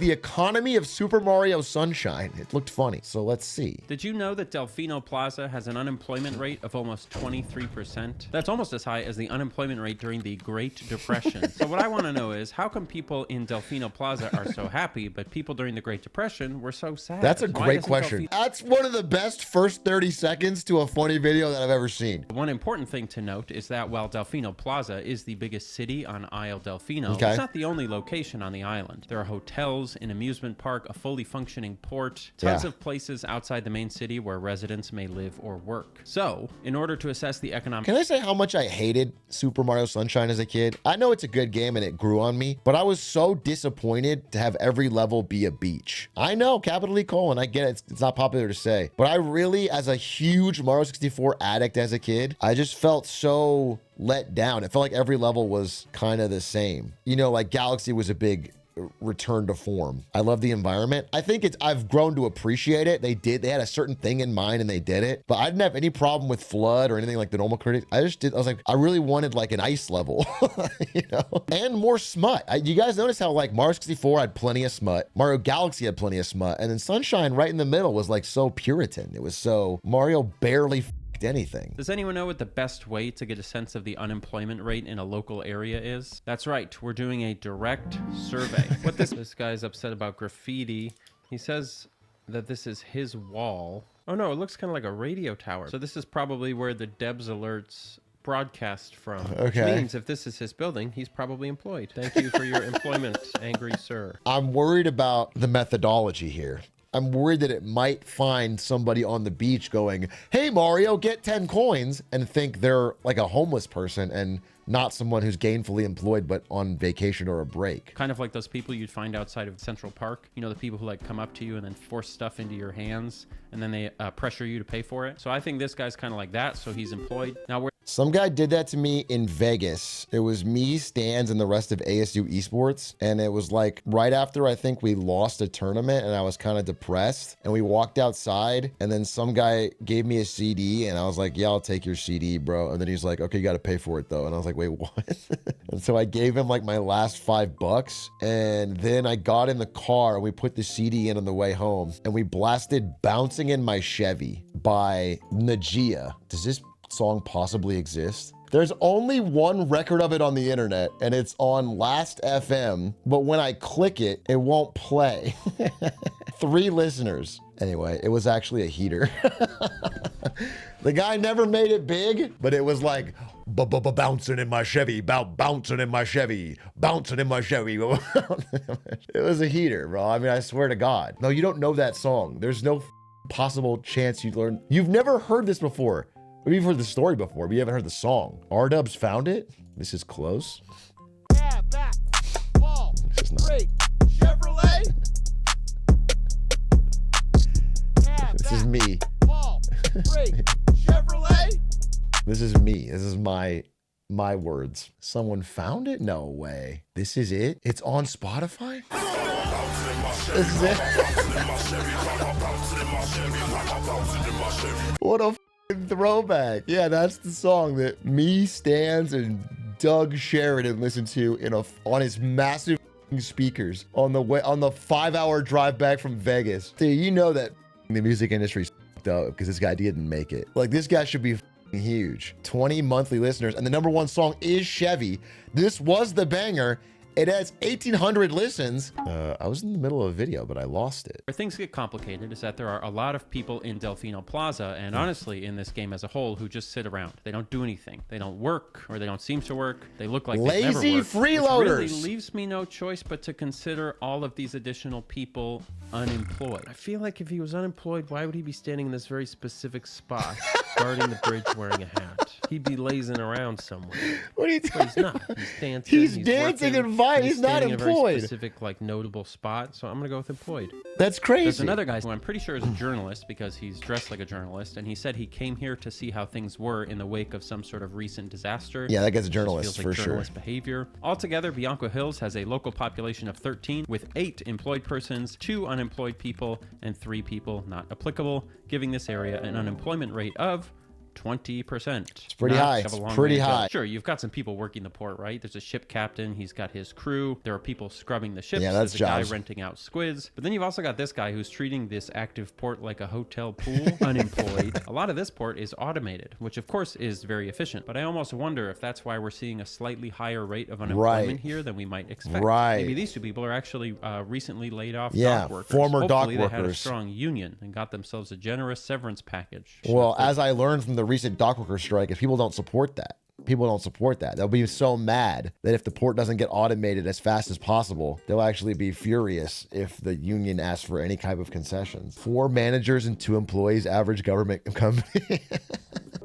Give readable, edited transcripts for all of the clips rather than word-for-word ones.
the economy of Super Mario Sunshine. It looked funny, so let's see. Did you know that Delfino Plaza has an unemployment rate of almost 23%? That's almost as high as the unemployment rate during the Great Depression. So what I want to know is, how come people in Delfino Plaza are so happy, but people during the Great Depression were so sad? That's a great question. That's one of the best first 30 seconds to a funny video that I've ever seen. One important thing to note is that while Delfino Plaza is the biggest city on Isle Delfino, Okay. it's not the only location on the island. There are hotels, an amusement park, a fully functioning port, tons of places outside the main city where residents may live or work. So, in order to assess the economic... Can I say how much I hated Super Mario Sunshine as a kid? I know it's a good game and it grew on me, but I was so disappointed to have every level be a beach. I know, capital E colon, I get it. It's not popular to say, but I really, as a huge Mario 64 addict as a kid, I just felt so let down. It felt like every level was kind of the same. You know, like Galaxy was a big return to form. I love the environment. I think I've grown to appreciate it. They had a certain thing in mind and they did it, but I didn't have any problem with Flood or anything like the normal critics. I was like, I really wanted like an ice level, you know, and more smut. You guys notice how like Mario 64 had plenty of smut, Mario Galaxy had plenty of smut, and then Sunshine right in the middle was like so Puritan. It was so Mario barely anything. Does anyone know what the best way to get a sense of the unemployment rate in a local area is? That's right, we're doing a direct survey. What this guy's upset about graffiti. He says that this is his wall. Oh no, it looks kind of like a radio tower. So this is probably where the Debs alerts broadcast from. Okay. Which means if this is his building, he's probably employed. Thank you for your employment, angry sir. I'm worried about the methodology here. I'm worried that it might find somebody on the beach going, hey, Mario, get 10 coins, and think they're like a homeless person and not someone who's gainfully employed but on vacation or a break. Kind of like those people you'd find outside of Central Park. You know, the people who like come up to you and then force stuff into your hands and then they pressure you to pay for it. So I think this guy's kind of like that, so he's employed. Now, some guy did that to me in Vegas. It was me, Stans, and the rest of ASU Esports. And it was like right after I think we lost a tournament and I was kind of depressed. And we walked outside and then some guy gave me a CD and I was like, yeah, I'll take your CD, bro. And then he's like, okay, you got to pay for it though. And I was like, wait, what? And so I gave him like my last $5. And then I got in the car and we put the CD in on the way home. And we blasted Bouncing in My Chevy by Najia. Does this song possibly exist? There's only one record of it on the internet and it's on Last FM, but when I click it, it won't play. 3 listeners. Anyway, it was actually a heater. The guy never made it big, but it was like bouncing in my Chevy, bouncing in my Chevy, bouncing in my Chevy. It was a heater, bro. I mean, I swear to God. No, you don't know that song. There's no possible chance you'd learn. You've never heard this before. Maybe you've heard the story before, but you haven't heard the song. R-Dubs found it. This is close. Yeah, back, ball, This is not. break, Chevrolet. Yeah, This is me. ball, break, Chevrolet. This is me. This is my words. Someone found it? No way. This is it? It's on Spotify? This is it? What a throwback. Yeah, that's the song that me, Stans, and Doug Sheridan listened to on his massive speakers on the 5-hour drive back from Vegas. Dude, you know that the music industry's up because this guy didn't make it. Like, this guy should be huge. 20 monthly listeners, and the #1 song is Chevy. This was the banger. It has 1,800 listens. I was in the middle of a video, but I lost it. Where things get complicated is that there are a lot of people in Delfino Plaza, and honestly, in this game as a whole, who just sit around. They don't do anything. They don't work, or they don't seem to work. They look like they never Lazy work, freeloaders. which really leaves me no choice but to consider all of these additional people unemployed. I feel like if he was unemployed, why would he be standing in this very specific spot, guarding the bridge wearing a hat? He'd be lazing around somewhere. What are you But he's not. He's dancing. He's dancing working, and vibing. He's not standing in a very employed. specific, like, notable spot. So I'm gonna go with employed. That's crazy. There's another guy who I'm pretty sure is a journalist because he's dressed like a journalist, and he said he came here to see how things were in the wake of some sort of recent disaster. Yeah, that guy's a Just journalist feels like for journalist behavior. Altogether, Bianco Hills has a local population of 13 with 8 employed persons, 2 unemployed people, and 3 people not applicable, giving this area an unemployment rate of 20%. It's pretty high. It's pretty high. Sure, you've got some people working the port, right? There's a ship captain. He's got his crew. There are people scrubbing the ships. Yeah, that's There's a jobs. guy renting out squids. But then you've also got this guy who's treating this active port like a hotel pool, unemployed. A lot of this port is automated, which of course is very efficient. But I almost wonder if that's why we're seeing a slightly higher rate of unemployment here than we might expect. Right. Maybe these two people are actually recently laid off Yeah, dock workers. former dock Hopefully they had a workers. strong union and got themselves a generous severance package. Well, as I learned from the recent dock worker strike, if people don't support that, they'll be so mad that if the port doesn't get automated as fast as possible, they'll actually be furious if the union asks for any type of concessions. 4 managers and 2 employees, average government company.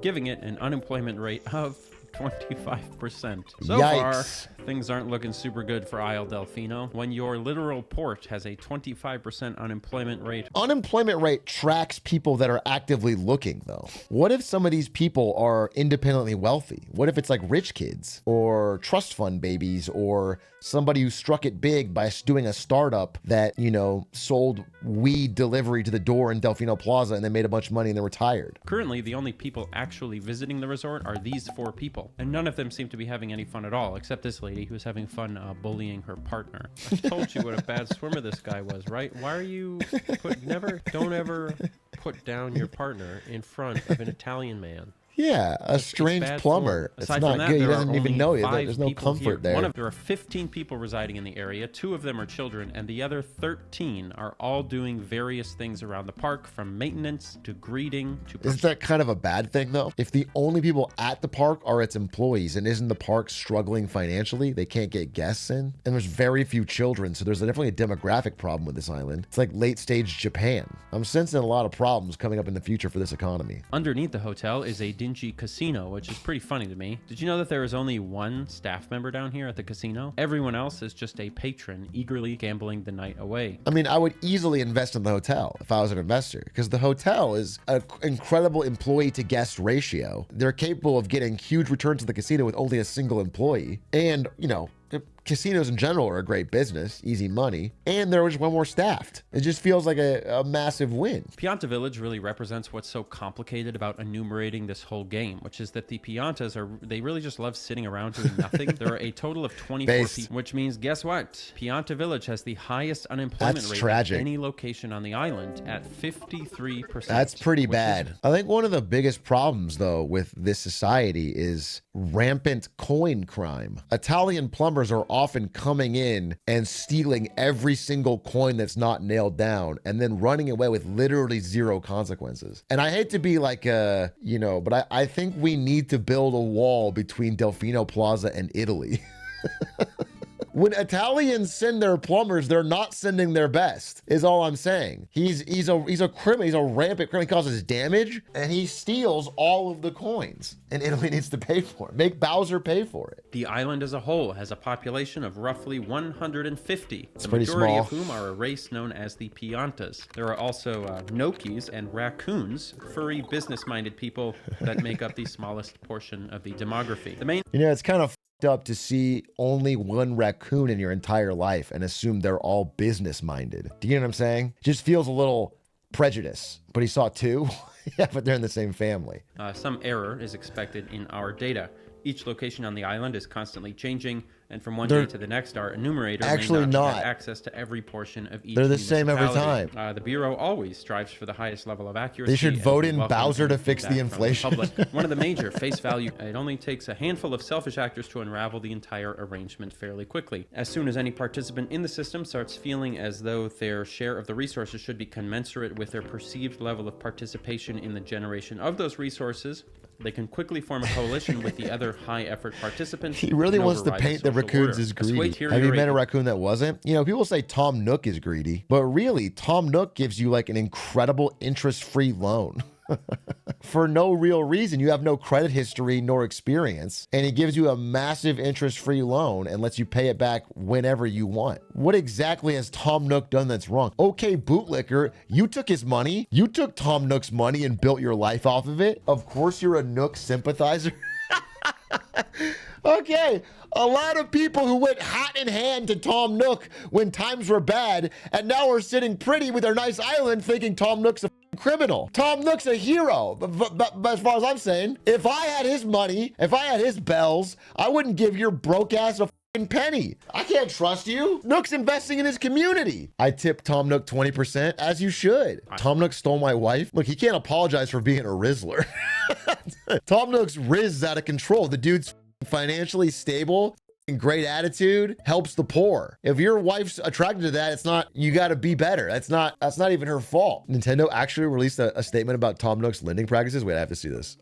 Giving it an unemployment rate of 25%. So Yikes. far, things aren't looking super good for Isle Delfino. When your literal port has a 25% unemployment rate. Unemployment rate tracks people that are actively looking, though. What if some of these people are independently wealthy? What if it's like rich kids or trust fund babies or somebody who struck it big by doing a startup that, you know, sold weed delivery to the door in Delfino Plaza and they made a bunch of money and they're retired? Currently, the only people actually visiting the resort are these 4 people, and none of them seem to be having any fun at all, except this lady who was having fun bullying her partner. I told you what a bad swimmer this guy was, right? Why are you don't ever put down your partner in front of an Italian man. Yeah, a strange bad plumber. form. It's Aside not from that, good. He there are doesn't even only know you. 5 There's no people here. comfort there. There are 15 people residing in the area. 2 of them are children, and the other 13 are all doing various things around the park, from maintenance to greeting to. Isn't that kind of a bad thing, though? If the only people at the park are its employees, and isn't the park struggling financially? They can't get guests in, and there's very few children, so there's definitely a demographic problem with this island. It's like late stage Japan. I'm sensing a lot of problems coming up in the future for this economy. Underneath the hotel is a dingy casino, which is pretty funny to me. Did you know that there is only 1 staff member down here at the casino? Everyone else is just a patron eagerly gambling the night away. I mean, I would easily invest in the hotel if I was an investor, because the hotel is an incredible employee to guest ratio. They're capable of getting huge returns to the casino with only a single employee. And, you know, casinos in general are a great business, easy money, and they're just 1 more staffed. It just feels like a massive win. Pianta Village really represents what's so complicated about enumerating this whole game, which is that the Piantas they really just love sitting around doing nothing. There are a total of 24 people, which means, guess what? Pianta Village has the highest unemployment rate of any location on the island at 53%. That's pretty bad. I think one of the biggest problems, though, with this society is rampant coin crime. Italian plumbers are often coming in and stealing every single coin that's not nailed down and then running away with literally 0 consequences. And I hate to be like, but I think we need to build a wall between Delfino Plaza and Italy. When Italians send their plumbers, they're not sending their best, is all I'm saying. He's a criminal. He's a rampant criminal. He causes damage, and he steals all of the coins. And Italy needs to pay for it. Make Bowser pay for it. The island as a whole has a population of roughly 150, It's the pretty majority small. of whom are a race known as the Piantas. There are also Nokis and raccoons, furry, business-minded people that make up the smallest portion of the demography. The main You know, it's kind of up to see only 1 raccoon in your entire life and assume they're all business minded. Do you know what I'm saying? Just feels a little prejudice. But he saw 2? Yeah, but they're in the same family. Some error is expected in our data. Each location on the island is constantly changing, and from one day to the next, our enumerator actually may not not. have access to every portion of each. They're the same every municipality. time. The Bureau always strives for the highest level of accuracy. They should and vote in welcome Bowser to fix the feedback from inflation. public. One of the major face value. It only takes a handful of selfish actors to unravel the entire arrangement fairly quickly. As soon as any participant in the system starts feeling as though their share of the resources should be commensurate with their perceived level of participation in the generation of those resources, they can quickly form a coalition with the other high-effort participants. He really and wants to override paint the social raccoons order. as greedy. Have you Deteriorating- met a raccoon that wasn't? You know, people say Tom Nook is greedy, but really, Tom Nook gives you like an incredible interest-free loan. For no real reason. You have no credit history nor experience, and he gives you a massive interest-free loan and lets you pay it back whenever you want. What exactly has Tom Nook done that's wrong? Okay, bootlicker, you took his money. You took Tom Nook's money and built your life off of it. Of course you're a Nook sympathizer. Okay, a lot of people who went hat in hand to Tom Nook when times were bad, and now are sitting pretty with their nice island thinking Tom Nook's a criminal. Tom Nook's a hero. But as far as I'm saying, if I had his money, if I had his bells, I wouldn't give your broke ass a penny. I can't trust you. Nook's investing in his community. I tip Tom Nook 20%, as you should. Tom Nook stole my wife. Look, he can't apologize for being a Rizzler. Tom Nook's Riz is out of control. The dude's financially stable. Great attitude, helps the poor. If your wife's attracted to that, it's not, you got to be better. That's not even her fault. Nintendo actually released a statement about Tom Nook's lending practices. Wait, I have to see this.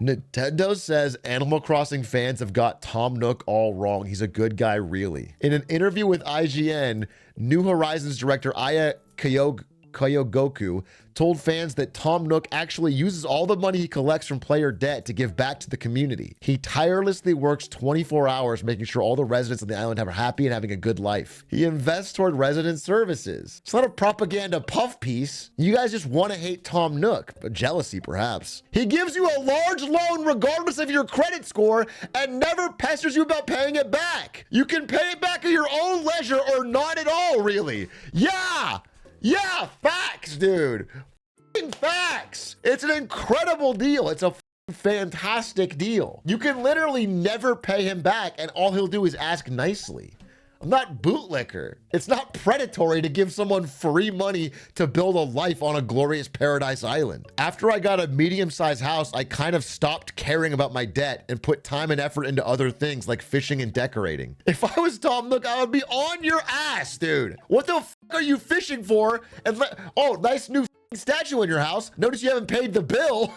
Nintendo says Animal Crossing fans have got Tom Nook all wrong. He's a good guy, really. In an interview with IGN, New Horizons director Aya Kyogoku told fans that Tom Nook actually uses all the money he collects from player debt to give back to the community. He tirelessly works 24 hours making sure all the residents on the island are happy and having a good life. He invests toward resident services. It's not a propaganda puff piece. You guys just want to hate Tom Nook, but jealousy perhaps. He gives you a large loan regardless of your credit score and never pesters you about paying it back. You can pay it back at your own leisure or not at all, really. Yeah, facts, dude. F***ing facts. It's an incredible deal. It's a fantastic deal. You can literally never pay him back, and all he'll do is ask nicely. I'm not bootlicker. It's not predatory to give someone free money to build a life on a glorious paradise island. After I got a medium-sized house, I kind of stopped caring about my debt and put time and effort into other things like fishing and decorating. If I was Tom Nook, I would be on your ass, dude. What the f are you fishing for? And oh, nice new statue in your house. Notice you haven't paid the bill.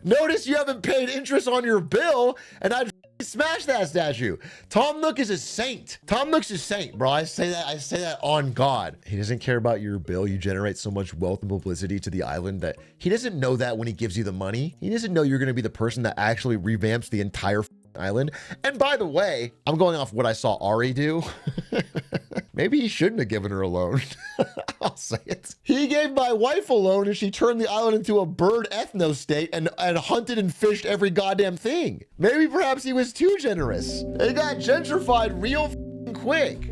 Notice you haven't paid interest on your bill, and I'd smash that statue. Tom Nook is a saint. Tom Nook's a saint, bro. I say that on God. He doesn't care about your bill. You generate so much wealth and publicity to the island that he doesn't know that when he gives you the money. He doesn't know you're going to be the person that actually revamps the entire island. And by the way, I'm going off what I saw Ari do. Maybe he shouldn't have given her a loan. I'll say it. He gave my wife a loan and she turned the island into a bird ethno state and hunted and fished every goddamn thing. Maybe perhaps he was too generous. It got gentrified real quick.